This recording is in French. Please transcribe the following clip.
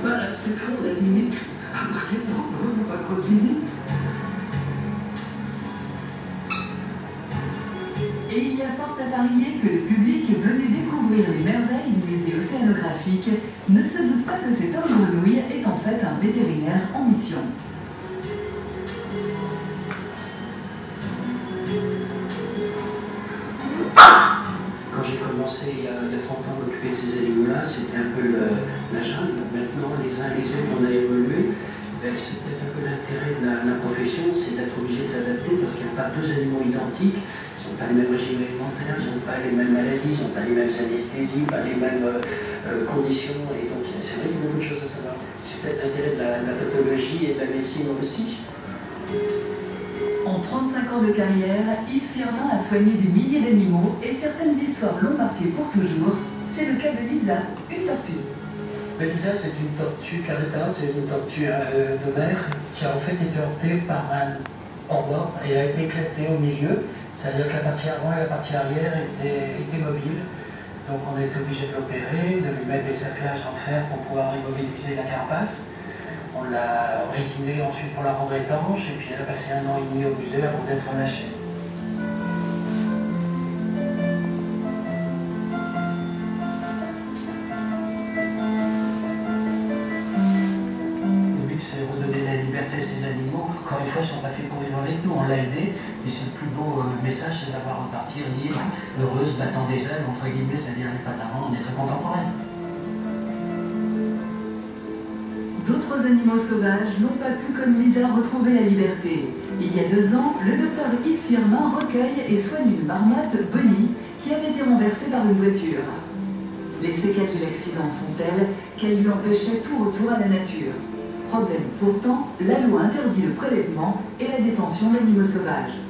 Voilà, c'est fond la limite. Après, non, pas trop de limite. Et il y a fort à parier que le public venu découvrir les merveilles du musée océanographique ne se doute pas que cet homme grenouille est en fait un vétérinaire en mission. Quand j'ai commencé il y a 30 ans à m'occuper de ces animaux-là, c'était un peu la jungle. Maintenant, les uns et les autres, on a évolué. C'est peut-être un peu l'intérêt de la profession, c'est d'être obligé de s'adapter parce qu'il n'y a pas deux animaux identiques. Ils n'ont pas les mêmes régimes alimentaires, ils n'ont pas les mêmes maladies, ils n'ont pas les mêmes anesthésies, pas les mêmes conditions. Et donc, c'est vrai qu'il y a beaucoup de choses à savoir. C'est peut-être l'intérêt de la pathologie et de la médecine aussi. En 35 ans de carrière, Yves Firmin a soigné des milliers d'animaux et certaines histoires l'ont marqué pour toujours. C'est le cas de Lisa, une tortue. Lisa, c'est une tortue caritane, c'est une tortue de mer qui a en fait été heurtée par un hors-bord et elle a été éclatée au milieu, c'est-à-dire que la partie avant et la partie arrière étaient mobiles. Donc on a été obligé de l'opérer, de lui mettre des cerclages en fer pour pouvoir immobiliser la carapace. On l'a résinée ensuite pour la rendre étanche et puis elle a passé 1 an et demi au musée avant d'être relâchée. C'est redonner la liberté à ces animaux. Encore une fois, ils ne sont pas faits pour vivre avec nous. On l'a aidé et c'est le plus beau message, c'est d'avoir repartir libre, heureuse, battant des ailes, entre guillemets, c'est-à-dire les pattes avant. On est très contemporains. D'autres animaux sauvages n'ont pas pu, comme Lisa, retrouver la liberté. Il y a 2 ans, le docteur Yves Firmin recueille et soigne une marmotte, Bonnie, qui avait été renversée par une voiture. Les séquelles de l'accident sont telles qu'elle lui empêchait tout retour à la nature. Problème pourtant, la loi interdit le prélèvement et la détention d'animaux sauvages.